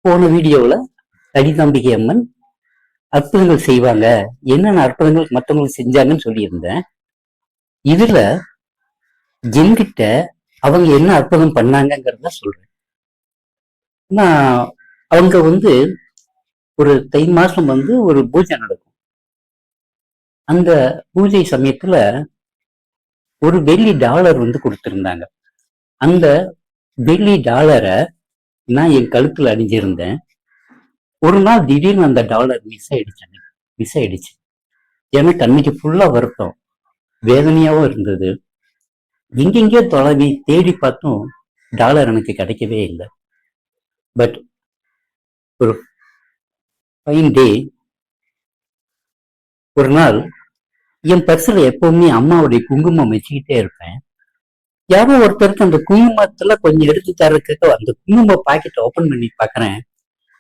போன வீடியோவில் தனித்தம்பிகை அம்மன் அற்புதங்கள் செய்வாங்க, என்னென்ன அற்புதங்கள் மற்றவங்களுக்கு செஞ்சாங்கன்னு சொல்லியிருந்தேன். இதுல என்கிட்ட அவங்க என்ன அற்புதம் பண்ணாங்கிறத சொல்றேன். நான் அவங்க ஒரு தை மாசம் ஒரு பூஜை நடக்கும். அந்த பூஜை சமயத்துல ஒரு வெள்ளி டாலர் கொடுத்திருந்தாங்க. அந்த வெள்ளி டாலரை நான் என் கழுத்துல அணிஞ்சிருந்தேன். ஒரு நாள் திடீர்னு அந்த டாலர் மிஸ் ஆயிடுச்சு. எனக்கு அன்னைக்கு ஃபுல்லா வருத்தம், வேதனையாவும் இருந்தது. எங்கெங்கயோ தொலைவி தேடி பார்த்தும் டாலர் எனக்கு கிடைக்கவே இல்லை. பட் ஒரு ஃபைன் டே, ஒரு நாள் என் பர்சுல எப்பவுமே அம்மாவுடைய குங்குமம் வச்சுக்கிட்டே இருப்பேன். யாரோ ஒருத்தருக்கு அந்த குங்குமத்துல கொஞ்சம் எடுத்து தரதுக்கு அந்த குங்கும பாக்கெட் ஓபன் பண்ணி பாக்குறேன்.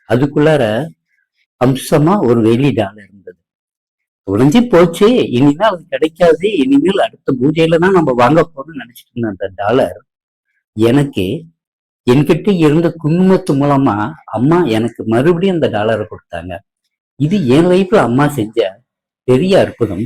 அதுக்குள்ளார அம்சமா ஒரு வெள்ளி டாலர் இருந்தது. உடைஞ்சு போச்சு, இனிமேல் அது கிடைக்காது, இனிமேல் அடுத்த பூஜையில தான் நம்ம வாங்க போறோம்னு நினைச்சிட்டு இருந்த அந்த டாலர் எனக்கு என்கிட்ட இருந்த குங்குமத்து மூலமா அம்மா எனக்கு மறுபடியும் அந்த டாலரை கொடுத்தாங்க. இது என் லைஃப்ல அம்மா செஞ்ச பெரிய அற்புதம்.